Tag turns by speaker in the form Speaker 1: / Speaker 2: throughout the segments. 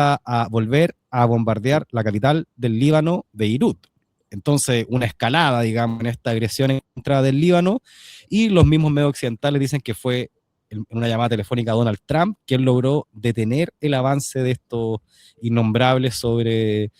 Speaker 1: a volver a bombardear la capital del Líbano, Beirut. Entonces, una escalada, digamos, en esta agresión en contra del Líbano, y los mismos medios occidentales dicen que fue en una llamada telefónica a Donald Trump quien logró detener el avance de estos innombrables sobre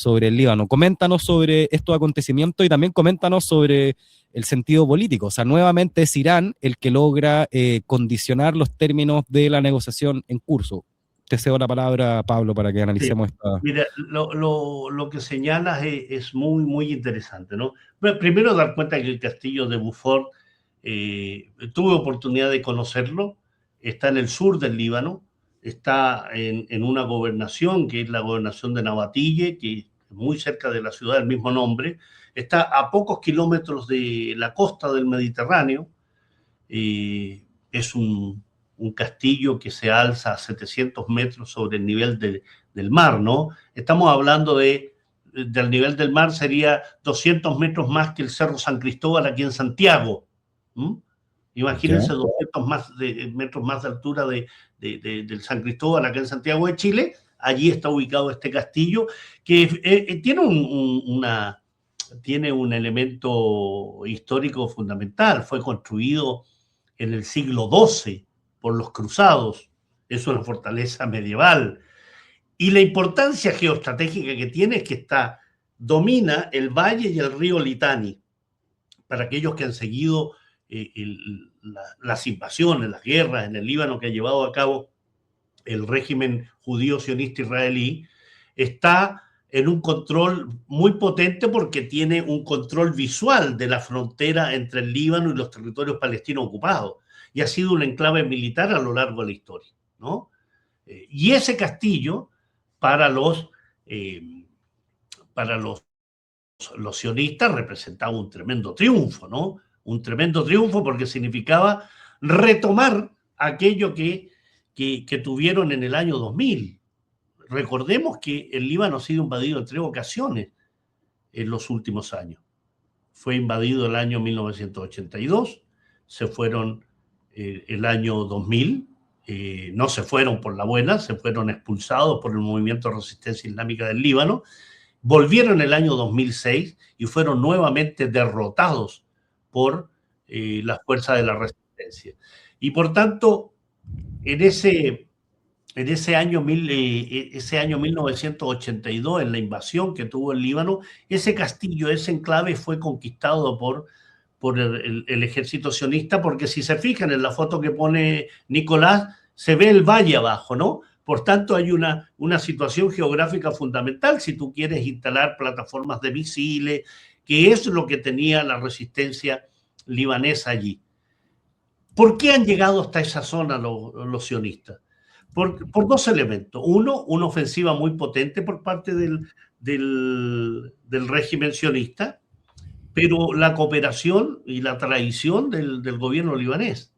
Speaker 1: el Líbano. Coméntanos sobre estos acontecimientos y también coméntanos sobre el sentido político. O sea, nuevamente es Irán el que logra condicionar los términos de la negociación en curso. Te cedo la palabra, Pablo, para que analicemos esta...
Speaker 2: Mira, lo que señalas es muy, muy interesante, ¿no? Bueno, primero dar cuenta que el castillo de Beaufort, tuve oportunidad de conocerlo, está en el sur del Líbano, está en una gobernación que es la gobernación de Nabatille, que es muy cerca de la ciudad del mismo nombre, está a pocos kilómetros de la costa del Mediterráneo, es un castillo que se alza a 700 metros sobre el nivel del mar, ¿no? Estamos hablando del nivel del mar, sería 200 metros más que el Cerro San Cristóbal aquí en Santiago. Imagínense 200 metros más de altura del San Cristóbal acá en Santiago de Chile. Allí está ubicado este castillo que tiene un elemento histórico fundamental. Fue construido en el siglo XII por los cruzados. Es una fortaleza medieval. Y la importancia geoestratégica que tiene es que domina el valle y el río Litani. Para aquellos que han seguido las invasiones, las guerras en el Líbano que ha llevado a cabo el régimen judío sionista israelí, está en un control muy potente porque tiene un control visual de la frontera entre el Líbano y los territorios palestinos ocupados. Y ha sido un enclave militar a lo largo de la historia, ¿no? Y ese castillo, para los sionistas, representaba un tremendo triunfo, ¿no? Un tremendo triunfo porque significaba retomar aquello que tuvieron en el año 2000. Recordemos que el Líbano ha sido invadido en 3 ocasiones en los últimos años. Fue invadido el año 1982, se fueron el año 2000, no se fueron por la buena, se fueron expulsados por el movimiento de resistencia islámica del Líbano, volvieron el año 2006 y fueron nuevamente derrotados por las fuerzas de la resistencia. Y por tanto, en ese año 1982, en la invasión que tuvo el Líbano, ese castillo, ese enclave fue conquistado por el ejército sionista, porque si se fijan en la foto que pone Nicolás, se ve el valle abajo, ¿no? Por tanto, hay una situación geográfica fundamental si tú quieres instalar plataformas de misiles, que es lo que tenía la resistencia libanesa allí. ¿Por qué han llegado hasta esa zona los sionistas? Por 2 elementos. Uno, una ofensiva muy potente por parte del régimen sionista, pero la cooperación y la traición del gobierno libanés.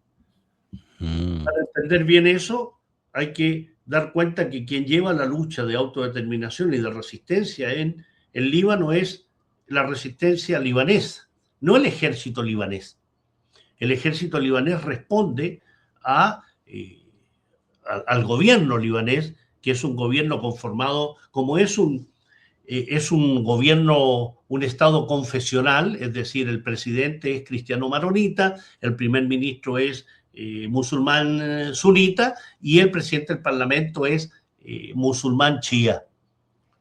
Speaker 2: Para entender bien eso, hay que dar cuenta que quien lleva la lucha de autodeterminación y de resistencia en el Líbano es la resistencia libanesa, no el ejército libanés. El ejército libanés responde al gobierno libanés, que es un gobierno conformado, como es un gobierno, un estado confesional, es decir, el presidente es cristiano maronita, el primer ministro es musulmán sunita y el presidente del parlamento es musulmán chiá.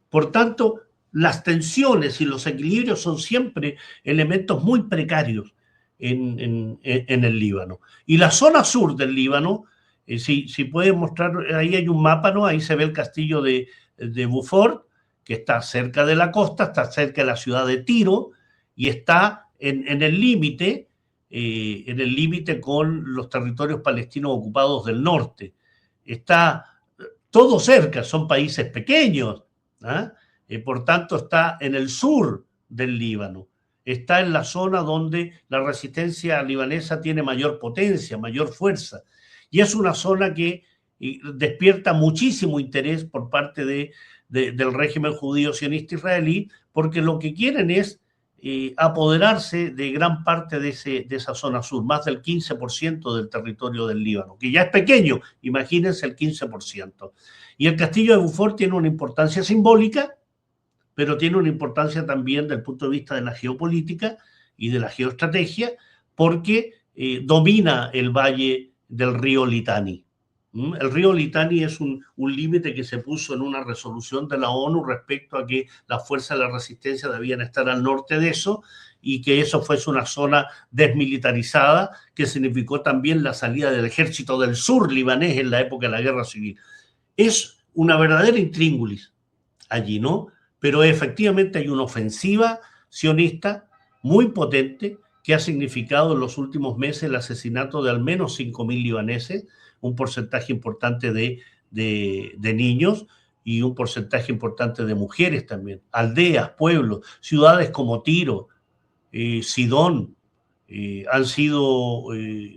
Speaker 2: Por tanto, las tensiones y los equilibrios son siempre elementos muy precarios en el Líbano. Y la zona sur del Líbano, si pueden mostrar, ahí hay un mapa, ¿no? Ahí se ve el castillo de Beaufort, que está cerca de la costa, está cerca de la ciudad de Tiro y está en el límite con los territorios palestinos ocupados del norte. Está todo cerca, son países pequeños, por tanto está en el sur del Líbano, está en la zona donde la resistencia libanesa tiene mayor potencia, mayor fuerza, y es una zona que despierta muchísimo interés por parte del régimen judío sionista israelí, porque lo que quieren es apoderarse de gran parte de esa zona sur, más del 15% del territorio del Líbano, que ya es pequeño, imagínense el 15%. Y el castillo de Beaufort tiene una importancia simbólica, pero tiene una importancia también desde el punto de vista de la geopolítica y de la geoestrategia, porque domina el valle del río Litani. El río Litani es un límite que se puso en una resolución de la ONU respecto a que las fuerzas de la resistencia debían estar al norte de eso y que eso fuese una zona desmilitarizada, que significó también la salida del ejército del sur libanés en la época de la guerra civil. Es una verdadera intríngulis allí, ¿no? Pero efectivamente hay una ofensiva sionista muy potente que ha significado en los últimos meses el asesinato de al menos 5.000 libaneses, un porcentaje importante de niños y un porcentaje importante de mujeres también. Aldeas, pueblos, ciudades como Tiro, Sidón, han sido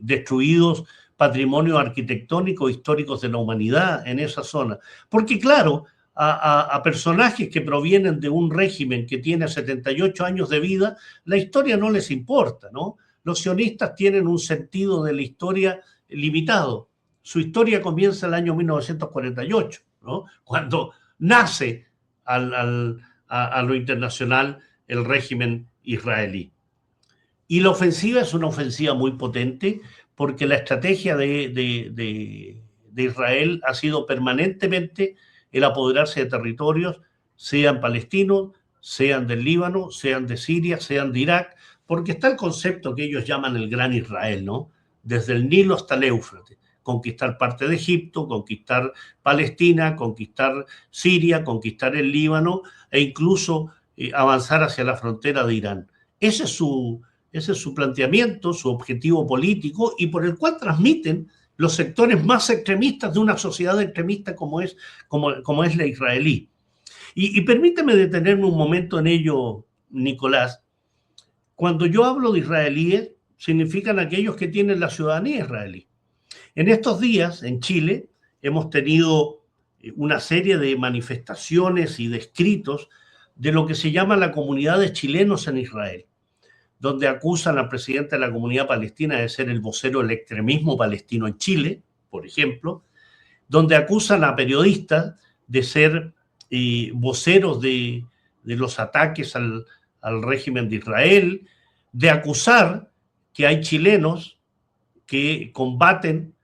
Speaker 2: destruidos patrimonios arquitectónicos históricos de la humanidad en esa zona. Porque claro, a personajes que provienen de un régimen que tiene 78 años de vida, la historia no les importa, ¿no? Los sionistas tienen un sentido de la historia limitado. Su historia comienza en el año 1948, ¿no? Cuando nace a lo internacional el régimen israelí. Y la ofensiva es una ofensiva muy potente porque la estrategia de Israel ha sido permanentemente el apoderarse de territorios, sean palestinos, sean del Líbano, sean de Siria, sean de Irak, porque está el concepto que ellos llaman el Gran Israel, ¿no? Desde el Nilo hasta el Éufrates. Conquistar parte de Egipto, conquistar Palestina, conquistar Siria, conquistar el Líbano e incluso avanzar hacia la frontera de Irán. Ese es su planteamiento, su objetivo político y por el cual transmiten los sectores más extremistas de una sociedad extremista como es la israelí. Y permíteme detenerme un momento en ello, Nicolás. Cuando yo hablo de israelíes, significan aquellos que tienen la ciudadanía israelí. En estos días, en Chile, hemos tenido una serie de manifestaciones y de escritos de lo que se llama la comunidad de chilenos en Israel, donde acusan al presidente de la comunidad palestina de ser el vocero del extremismo palestino en Chile, por ejemplo, donde acusan a periodistas de ser voceros de los ataques al régimen de Israel, de acusar que hay chilenos que combaten,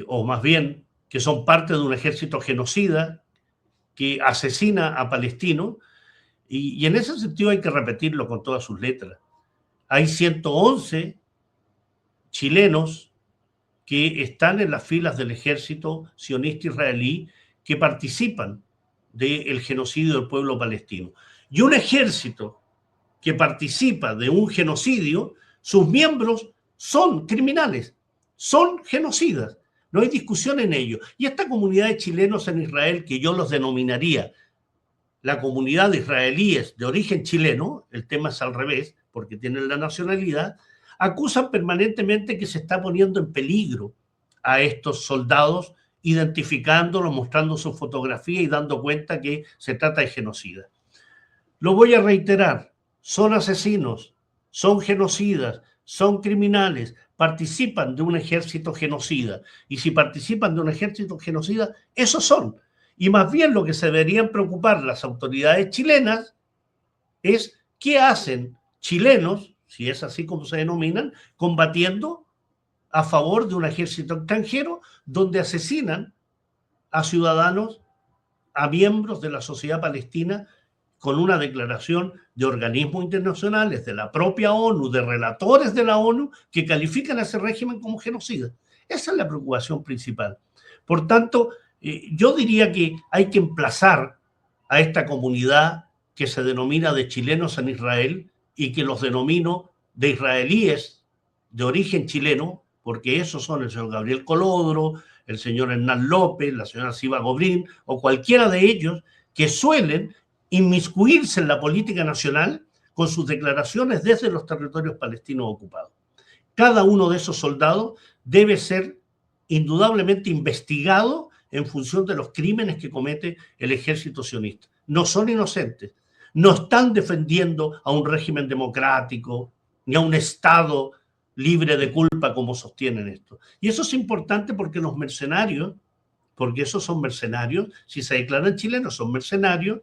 Speaker 2: o más bien que son parte de un ejército genocida que asesina a palestinos, y en ese sentido hay que repetirlo con todas sus letras. Hay 111 chilenos que están en las filas del ejército sionista israelí que participan del genocidio del pueblo palestino. Y un ejército que participa de un genocidio, sus miembros son criminales, son genocidas. No hay discusión en ello. Y esta comunidad de chilenos en Israel, que yo los denominaría la comunidad de israelíes de origen chileno, el tema es al revés, porque tienen la nacionalidad, acusan permanentemente que se está poniendo en peligro a estos soldados, identificándolos, mostrando su fotografía y dando cuenta que se trata de genocida. Lo voy a reiterar, son asesinos, son genocidas, son criminales, participan de un ejército genocida. Y si participan de un ejército genocida, esos son. Y más bien lo que se deberían preocupar las autoridades chilenas es qué hacen chilenos, si es así como se denominan, combatiendo a favor de un ejército extranjero donde asesinan a ciudadanos, a miembros de la sociedad palestina, con una declaración de organismos internacionales, de la propia ONU, de relatores de la ONU, que califican a ese régimen como genocida. Esa es la preocupación principal. Por tanto, yo diría que hay que emplazar a esta comunidad que se denomina de chilenos en Israel y que los denomino de israelíes de origen chileno, porque esos son el señor Gabriel Colodro, el señor Hernán López, la señora Siva Gobrín o cualquiera de ellos que suelen inmiscuirse en la política nacional con sus declaraciones desde los territorios palestinos ocupados. Cada uno de esos soldados debe ser indudablemente investigado en función de los crímenes que comete el ejército sionista. No son inocentes, no están defendiendo a un régimen democrático ni a un Estado libre de culpa como sostienen esto. Y eso es importante porque los mercenarios, porque esos son mercenarios. Si se declaran chilenos, son mercenarios.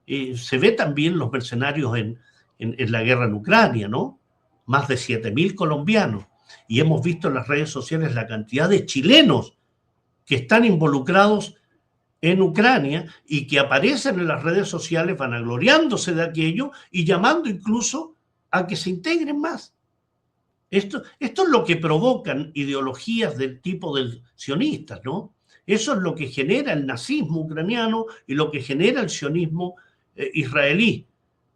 Speaker 2: Se ve también los mercenarios en la guerra en Ucrania, ¿no? Más de 7.000 colombianos. Y hemos visto en las redes sociales la cantidad de chilenos que están involucrados en Ucrania y que aparecen en las redes sociales vanagloriándose de aquello y llamando incluso a que se integren más. Esto es lo que provocan ideologías del tipo del sionistas, ¿no? Eso es lo que genera el nazismo ucraniano y lo que genera el sionismo israelí.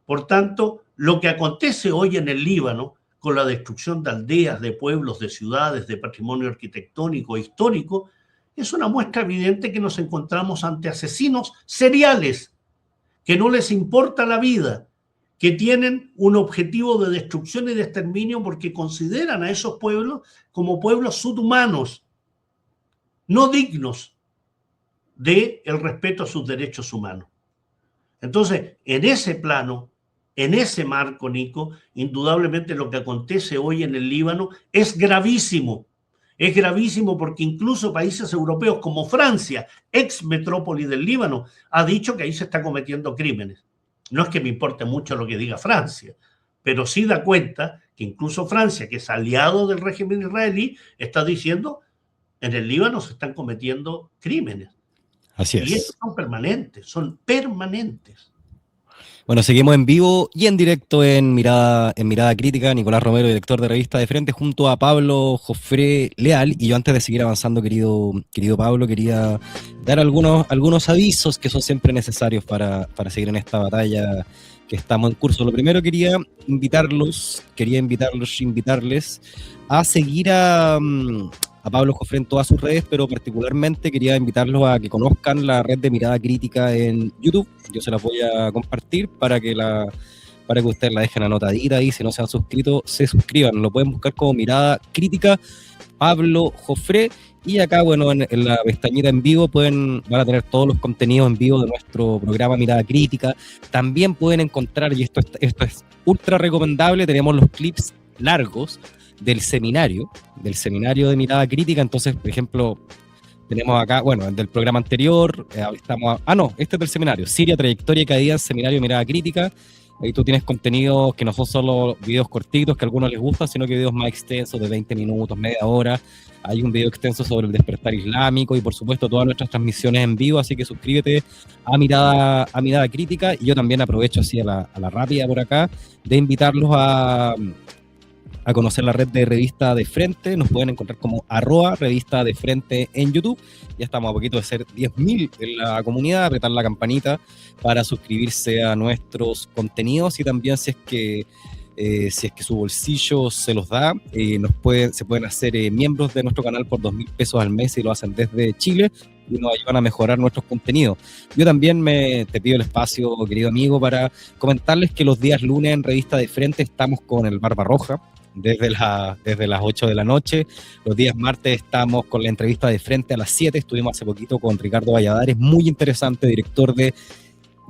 Speaker 2: Por tanto, lo que acontece hoy en el Líbano, con la destrucción de aldeas, de pueblos, de ciudades, de patrimonio arquitectónico e histórico, es una muestra evidente que nos encontramos ante asesinos seriales, que no les importa la vida, que tienen un objetivo de destrucción y de exterminio porque consideran a esos pueblos como pueblos subhumanos, no dignos del respeto a sus derechos humanos. Entonces, en ese plano, en ese marco, Nico, indudablemente lo que acontece hoy en el Líbano es gravísimo. Es gravísimo porque incluso países europeos como Francia, ex metrópoli del Líbano, ha dicho que ahí se está cometiendo crímenes. No es que me importe mucho lo que diga Francia, pero sí da cuenta que incluso Francia, que es aliado del régimen israelí, está diciendo en el Líbano se están cometiendo crímenes.
Speaker 1: Así
Speaker 2: Y
Speaker 1: es.
Speaker 2: estos son permanentes, son permanentes.
Speaker 1: Bueno, seguimos en vivo y en directo en Mirada Crítica. Nicolás Romero, director de Revista de Frente, junto a Pablo Jofré Leal. Y yo, antes de seguir avanzando, querido Pablo, quería dar algunos avisos que son siempre necesarios para seguir en esta batalla que estamos en curso. Lo primero, quería invitarles a seguir a Pablo Jofré en todas sus redes, pero particularmente quería invitarlos a que conozcan la red de Mirada Crítica en YouTube. Yo se las voy a compartir para que ustedes la dejen anotadita ahí. Si no se han suscrito, se suscriban. Lo pueden buscar como Mirada Crítica Pablo Jofré. Y acá, bueno, en la pestañita en vivo van a tener todos los contenidos en vivo de nuestro programa Mirada Crítica. También pueden encontrar, y esto es ultra recomendable, tenemos los clips largos del seminario de Mirada Crítica. Entonces, por ejemplo, tenemos acá, bueno, del programa anterior, este es del seminario, Siria, Trayectoria y Caída, Seminario de Mirada Crítica. Ahí tú tienes contenidos que no son solo videos cortitos que a algunos les gustan, sino que videos más extensos de 20 minutos, media hora. Hay un video extenso sobre el despertar islámico y, por supuesto, todas nuestras transmisiones en vivo, así que suscríbete a Mirada Crítica. Y yo también aprovecho así a la rápida por acá de invitarlos a conocer la red de Revista de Frente. Nos pueden encontrar como @Revista de Frente en YouTube. Ya estamos a poquito de ser 10.000 en la comunidad. Apretar la campanita para suscribirse a nuestros contenidos, y también si es que su bolsillo se los da, se pueden hacer miembros de nuestro canal por 2.000 pesos al mes y lo hacen desde Chile y nos ayudan a mejorar nuestros contenidos. Yo también te pido el espacio, querido amigo, para comentarles que los días lunes en Revista de Frente estamos con el Barbarroja desde las 8 de la noche. Los días martes estamos con la entrevista de Frente a las 7. Estuvimos hace poquito con Ricardo Valladares, muy interesante, director de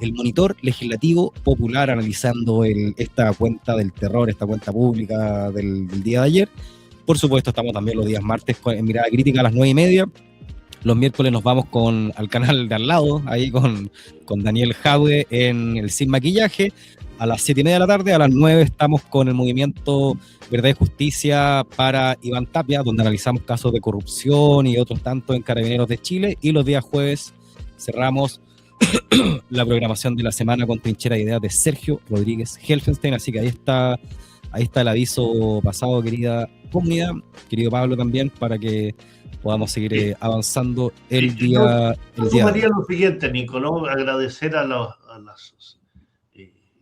Speaker 1: El Monitor Legislativo Popular, analizando esta cuenta del terror, esta cuenta pública del día de ayer. Por supuesto, estamos también los días martes en Mirada Crítica a las 9:30. Los miércoles nos vamos al canal de al lado, ahí con Daniel Jaue en el Sin Maquillaje, a las 7:30 de la tarde. A las 9 estamos con el movimiento Verdad y Justicia para Iván Tapia, donde analizamos casos de corrupción y otros tantos en Carabineros de Chile. Y los días jueves cerramos la programación de la semana con Trinchera de Ideas de Sergio Rodríguez Helfenstein. Así que ahí está el aviso pasado, querida comunidad, querido Pablo también, para que podamos seguir avanzando el día.
Speaker 2: Yo sumaría lo siguiente, Nico, ¿no? Agradecer a las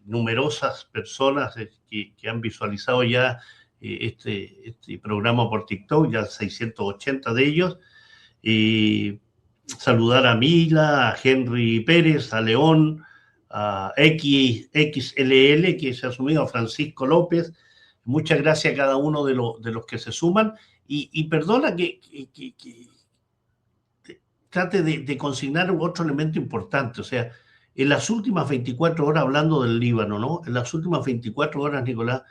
Speaker 2: numerosas personas que han visualizado ya este programa por TikTok, ya 680 de ellos, y saludar a Mila, a Henry Pérez, a León, a XLL, que se ha sumido, a Francisco López. Muchas gracias a cada uno de los que se suman, y perdona que trate de consignar otro elemento importante. O sea, en las últimas 24 horas, hablando del Líbano, ¿no? En las últimas 24 horas, Nicolás,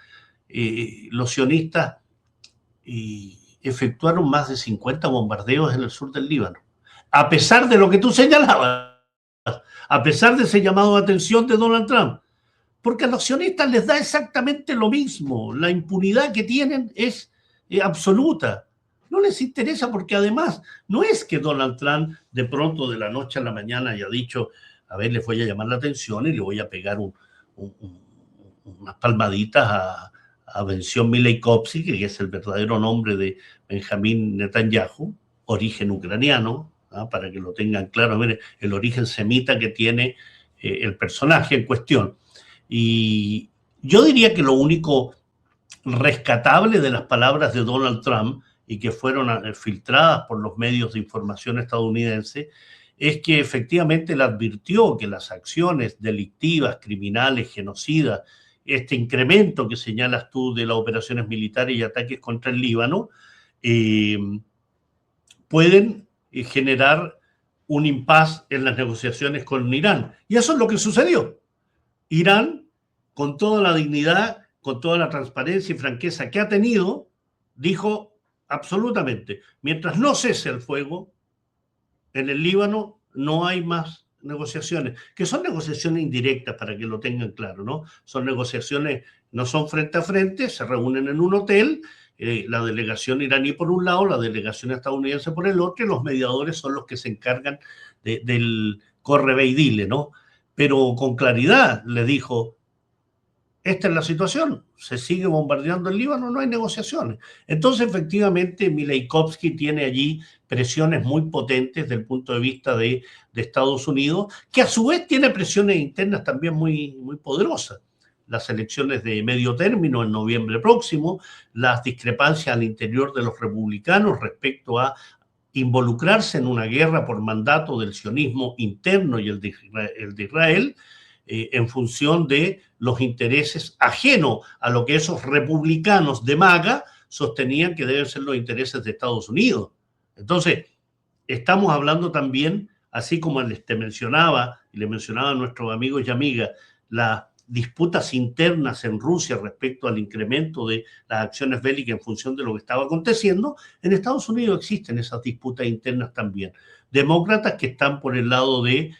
Speaker 2: los sionistas efectuaron más de 50 bombardeos en el sur del Líbano. a pesar de lo que tú señalabas, a pesar de ese llamado de atención de Donald Trump. Porque a los sionistas les da exactamente lo mismo. La impunidad que tienen es absoluta. No les interesa porque además no es que Donald Trump de pronto de la noche a la mañana haya dicho, a ver, les voy a llamar la atención y le voy a pegar unas palmaditas a Benzion Milei-Kopsky, que es el verdadero nombre de Benjamín Netanyahu, origen ucraniano, para que lo tengan claro, mire, el origen semita que tiene el personaje en cuestión. Y yo diría que lo único rescatable de las palabras de Donald Trump y que fueron filtradas por los medios de información estadounidenses es que efectivamente él advirtió que las acciones delictivas, criminales, genocidas, este incremento que señalas tú de las operaciones militares y ataques contra el Líbano, pueden generar un impasse en las negociaciones con Irán. Y eso es lo que sucedió. Irán, con toda la dignidad, con toda la transparencia y franqueza que ha tenido, dijo absolutamente, mientras no cese el fuego en el Líbano, no hay más negociaciones, que son negociaciones indirectas para que lo tengan claro, ¿no? Son negociaciones, no son frente a frente, se reúnen en un hotel, la delegación iraní por un lado, la delegación estadounidense por el otro, y los mediadores son los que se encargan del corre ve y dile, ¿no? Pero con claridad le dijo, esta es la situación, se sigue bombardeando el Líbano, no hay negociaciones. Entonces, efectivamente, Milei-Kopsky tiene allí presiones muy potentes desde el punto de vista de Estados Unidos, que a su vez tiene presiones internas también muy, muy poderosas. Las elecciones de medio término en noviembre próximo, las discrepancias al interior de los republicanos respecto a involucrarse en una guerra por mandato del sionismo interno y el de Israel, en función de los intereses ajenos a lo que esos republicanos de MAGA sostenían que deben ser los intereses de Estados Unidos. Entonces, estamos hablando también, así como te mencionaba, y le mencionaba a nuestros amigos y amigas, las disputas internas en Rusia respecto al incremento de las acciones bélicas en función de lo que estaba aconteciendo, en Estados Unidos existen esas disputas internas también. Demócratas que están por el lado de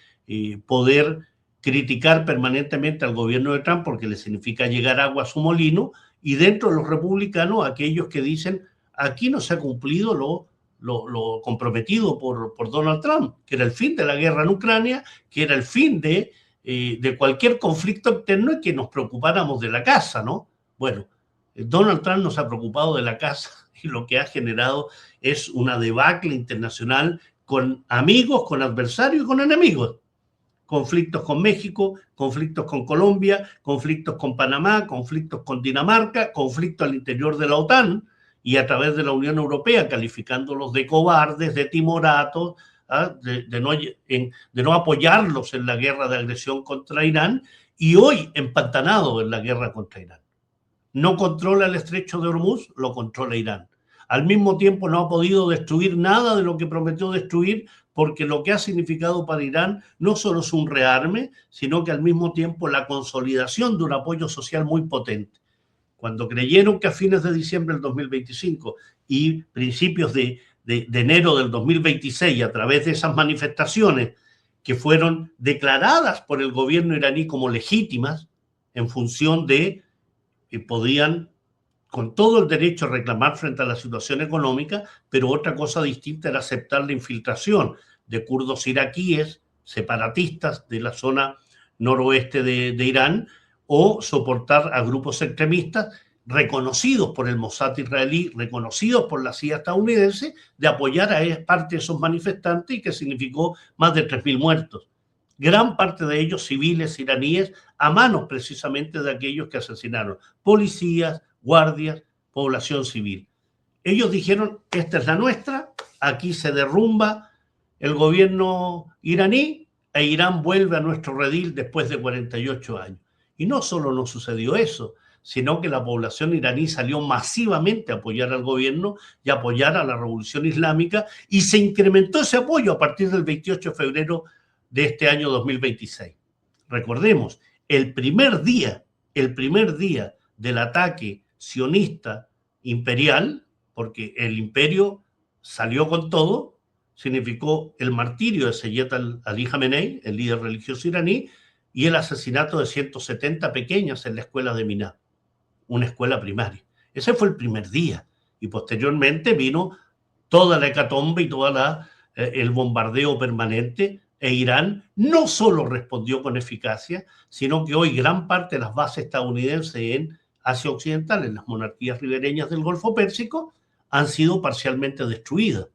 Speaker 2: poder criticar permanentemente al gobierno de Trump porque le significa llegar agua a su molino, y dentro de los republicanos aquellos que dicen aquí no se ha cumplido lo comprometido por Donald Trump, que era el fin de la guerra en Ucrania, que era el fin de cualquier conflicto externo y que nos preocupáramos de la casa, ¿no? Bueno, Donald Trump nos ha preocupado de la casa y lo que ha generado es una debacle internacional con amigos, con adversarios y con enemigos. Conflictos con México, conflictos con Colombia, conflictos con Panamá, conflictos con Dinamarca, conflictos al interior de la OTAN y a través de la Unión Europea, calificándolos de cobardes, de timoratos, de no apoyarlos en la guerra de agresión contra Irán, y hoy empantanado en la guerra contra Irán. No controla el estrecho de Hormuz, lo controla Irán. Al mismo tiempo no ha podido destruir nada de lo que prometió destruir, porque lo que ha significado para Irán no solo es un rearme, sino que al mismo tiempo la consolidación de un apoyo social muy potente. Cuando creyeron que a fines de diciembre del 2025 y principios de enero del 2026, a través de esas manifestaciones que fueron declaradas por el gobierno iraní como legítimas, en función de que podían con todo el derecho a reclamar frente a la situación económica, pero otra cosa distinta era aceptar la infiltración de kurdos iraquíes, separatistas de la zona noroeste de Irán, o soportar a grupos extremistas reconocidos por el Mossad israelí, reconocidos por la CIA estadounidense, de apoyar a parte de esos manifestantes, y que significó más de 3.000 muertos. Gran parte de ellos civiles iraníes, a manos precisamente de aquellos que asesinaron policías, guardias, población civil. Ellos dijeron, esta es la nuestra, aquí se derrumba el gobierno iraní e Irán vuelve a nuestro redil después de 48 años. Y no solo no sucedió eso, sino que la población iraní salió masivamente a apoyar al gobierno y a apoyar a la revolución islámica, y se incrementó ese apoyo a partir del 28 de febrero de este año 2026. Recordemos, el primer día del ataque sionista imperial, porque el imperio salió con todo, significó el martirio de Seyed Ali Jamenei, el líder religioso iraní, y el asesinato de 170 pequeños en la escuela de Miná, una escuela primaria. Ese fue el primer día. Y posteriormente vino toda la hecatombe y el bombardeo permanente, e Irán no solo respondió con eficacia, sino que hoy gran parte de las bases estadounidenses en Asia Occidental, en las monarquías ribereñas del Golfo Pérsico, han sido parcialmente destruidas.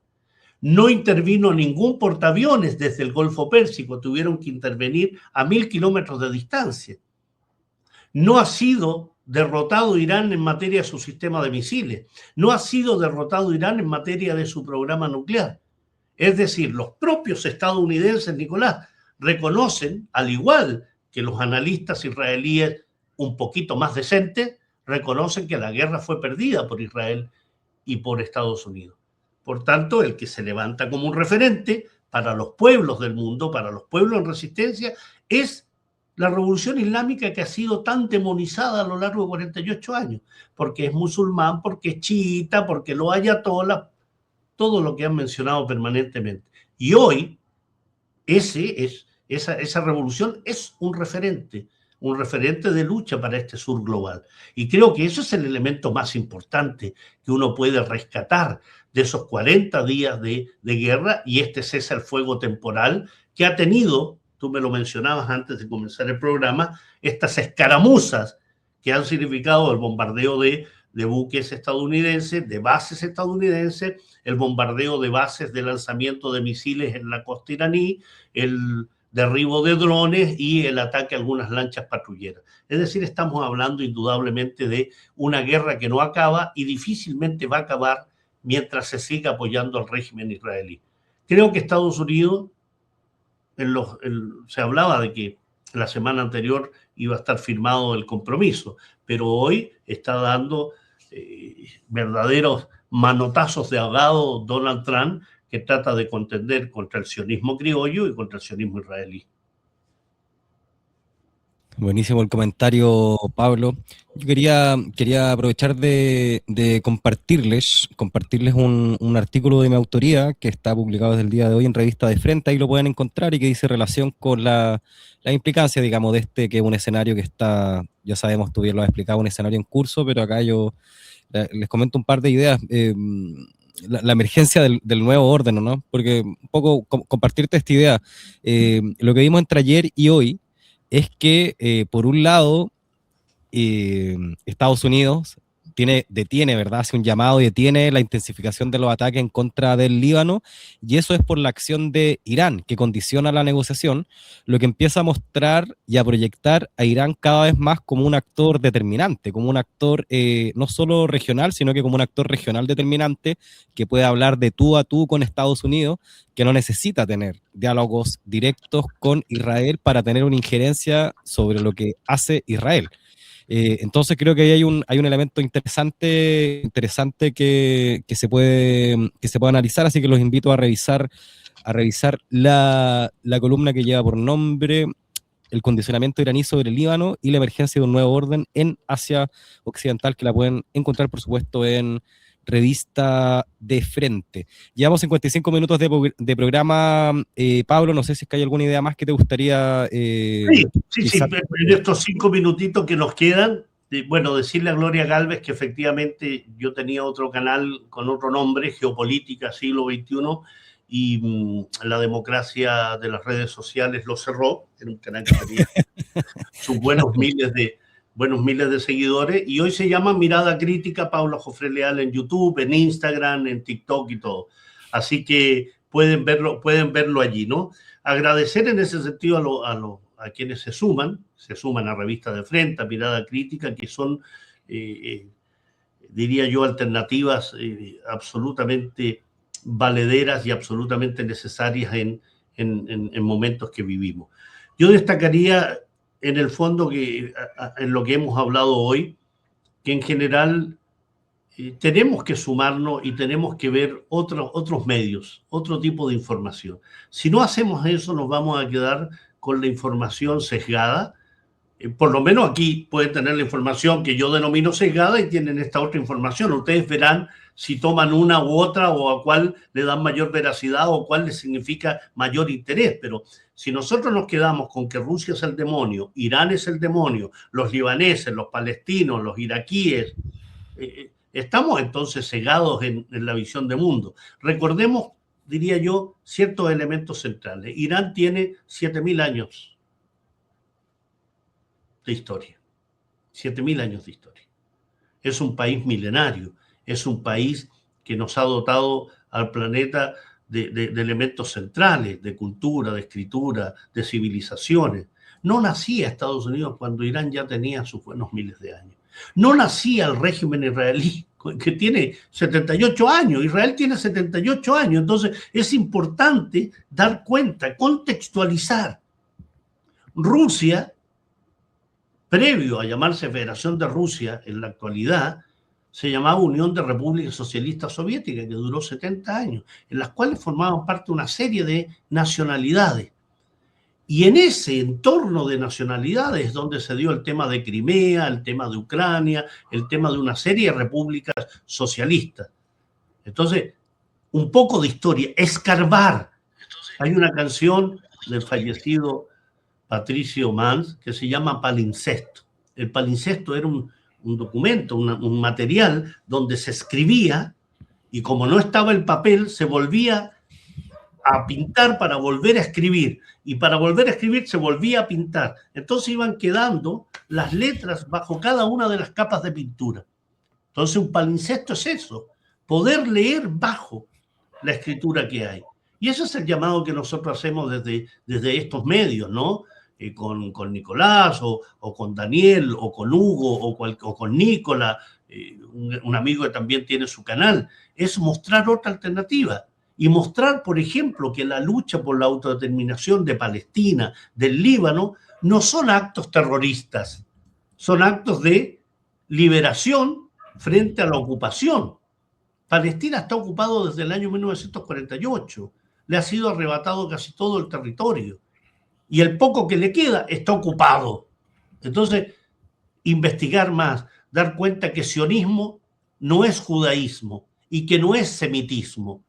Speaker 2: No intervino ningún portaaviones desde el Golfo Pérsico, tuvieron que intervenir a 1000 kilómetros de distancia. No ha sido derrotado Irán en materia de su sistema de misiles, no ha sido derrotado Irán en materia de su programa nuclear. Es decir, los propios estadounidenses, Nicolás, reconocen, al igual que los analistas israelíes un poquito más decentes, reconocen que la guerra fue perdida por Israel y por Estados Unidos. Por tanto, el que se levanta como un referente para los pueblos del mundo, para los pueblos en resistencia, es la revolución islámica, que ha sido tan demonizada a lo largo de 48 años, porque es musulmán, porque es chiita, porque lo ayatolá, todo lo que han mencionado permanentemente. Y hoy, esa revolución es un referente de lucha para este sur global. Y creo que eso es el elemento más importante que uno puede rescatar de esos 40 días de guerra y este cese al fuego temporal que ha tenido, tú me lo mencionabas antes de comenzar el programa, estas escaramuzas que han significado el bombardeo de buques estadounidenses, de bases estadounidenses, el bombardeo de bases de lanzamiento de misiles en la costa iraní, el derribo de drones y el ataque a algunas lanchas patrulleras. Es decir, estamos hablando indudablemente de una guerra que no acaba y difícilmente va a acabar mientras se siga apoyando al régimen israelí. Creo que Estados Unidos, se hablaba de que la semana anterior iba a estar firmado el compromiso, pero hoy está dando verdaderos manotazos de ahogado Donald Trump, que trata de contender contra el sionismo criollo y contra el sionismo israelí.
Speaker 1: Buenísimo el comentario, Pablo. Yo quería aprovechar de compartirles un artículo de mi autoría que está publicado desde el día de hoy en Revista de Frente, ahí lo pueden encontrar, y que dice relación con la implicancia, digamos, de que es un escenario que está, ya sabemos, tú bien lo has explicado, un escenario en curso, pero acá yo les comento un par de ideas. La emergencia del nuevo orden, ¿no? Porque un poco compartirte esta idea. Lo que vimos entre ayer y hoy es que, por un lado, Estados Unidos detiene, ¿verdad? Hace un llamado y detiene la intensificación de los ataques en contra del Líbano, y eso es por la acción de Irán, que condiciona la negociación, lo que empieza a mostrar y a proyectar a Irán cada vez más como un actor determinante, como un actor no solo regional, sino que como un actor regional determinante que puede hablar de tú a tú con Estados Unidos, que no necesita tener diálogos directos con Israel para tener una injerencia sobre lo que hace Israel. Entonces creo que ahí hay un elemento interesante que se puede analizar, así que los invito a revisar la columna que lleva por nombre El condicionamiento iraní sobre el Líbano y la emergencia de un nuevo orden en Asia Occidental, que la pueden encontrar, por supuesto, en Revista de Frente. Llevamos 55 minutos de programa. Pablo, no sé si es que hay alguna idea más que te gustaría...
Speaker 2: Sí, en estos 5 minutitos que nos quedan, bueno, decirle a Gloria Gálvez que efectivamente yo tenía otro canal con otro nombre, Geopolítica Siglo XXI, y la democracia de las redes sociales lo cerró, era un canal que tenía sus buenos miles de seguidores, y hoy se llama Mirada Crítica Paula Jofré Leal en YouTube, en Instagram, en TikTok y todo. Así que pueden verlo allí, ¿no? Agradecer en ese sentido a quienes se suman a Revista de Frente, a Mirada Crítica, que son, diría yo, alternativas absolutamente valederas y absolutamente necesarias en momentos que vivimos. Yo destacaría en el fondo que en lo que hemos hablado hoy, que en general tenemos que sumarnos y tenemos que ver otros medios, otro tipo de información. Si no hacemos eso, nos vamos a quedar con la información sesgada Por lo menos aquí pueden tener la información que yo denomino sesgada y tienen esta otra información. Ustedes verán si toman una u otra o a cuál le dan mayor veracidad o cuál les significa mayor interés. Pero si nosotros nos quedamos con que Rusia es el demonio, Irán es el demonio, los libaneses, los palestinos, los iraquíes, estamos entonces cegados en la visión de mundo. Recordemos, diría yo, ciertos elementos centrales. Irán tiene 7.000 años de historia, 7.000 años de historia. Es un país milenario, es un país que nos ha dotado al planeta de elementos centrales, de cultura, de escritura, de civilizaciones. No nacía Estados Unidos cuando Irán ya tenía sus buenos miles de años. No nacía el régimen israelí, que tiene 78 años. Israel tiene 78 años. Entonces es importante dar cuenta, contextualizar. Rusia, previo a llamarse Federación de Rusia en la actualidad, se llamaba Unión de Repúblicas Socialistas Soviéticas, que duró 70 años, en las cuales formaban parte una serie de nacionalidades. Y en ese entorno de nacionalidades es donde se dio el tema de Crimea, el tema de Ucrania, el tema de una serie de repúblicas socialistas. Entonces, un poco de historia, escarbar. Hay una canción del fallecido Patricio Mans, que se llama Palincesto. El palincesto era un documento, un material donde se escribía y como no estaba el papel, se volvía a pintar para volver a escribir y para volver a escribir se volvía a pintar. Entonces iban quedando las letras bajo cada una de las capas de pintura. Entonces un palincesto es eso, poder leer bajo la escritura que hay. Y ese es el llamado que nosotros hacemos desde estos medios, ¿no? Con Nicolás o con Daniel o con Hugo o con Nicola, un amigo que también tiene su canal, es mostrar otra alternativa y mostrar, por ejemplo, que la lucha por la autodeterminación de Palestina, del Líbano, no son actos terroristas, son actos de liberación frente a la ocupación. Palestina está ocupado desde el año 1948, le ha sido arrebatado casi todo el territorio. Y el poco que le queda está ocupado. Entonces, investigar más, dar cuenta que sionismo no es judaísmo y que no es semitismo.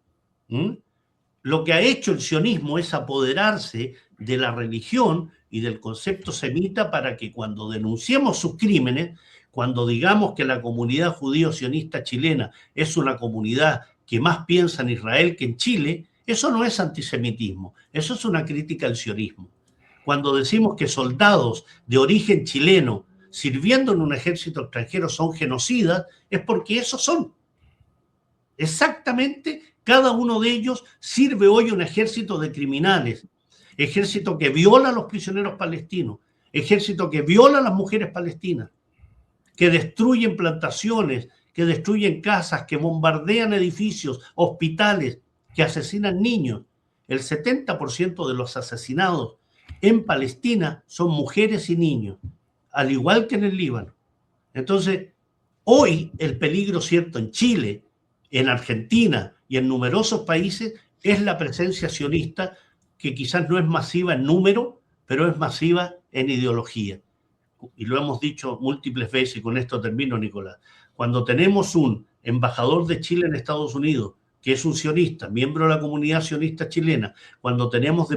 Speaker 2: Lo que ha hecho el sionismo es apoderarse de la religión y del concepto semita para que cuando denunciemos sus crímenes, cuando digamos que la comunidad judío-sionista chilena es una comunidad que más piensa en Israel que en Chile, eso no es antisemitismo, eso es una crítica al sionismo. Cuando decimos que soldados de origen chileno sirviendo en un ejército extranjero son genocidas, es porque esos son. Exactamente, cada uno de ellos sirve hoy un ejército de criminales, ejército que viola a los prisioneros palestinos, ejército que viola a las mujeres palestinas, que destruyen plantaciones, que destruyen casas, que bombardean edificios, hospitales, que asesinan niños. El 70% de los asesinados en Palestina son mujeres y niños, al igual que en el Líbano. Entonces, hoy el peligro cierto en Chile, en Argentina y en numerosos países es la presencia sionista, que quizás no es masiva en número, pero es masiva en ideología. Y lo hemos dicho múltiples veces, y con esto termino, Nicolás. Cuando tenemos un embajador de Chile en Estados Unidos, que es un sionista, miembro de la comunidad sionista chilena, cuando tenemos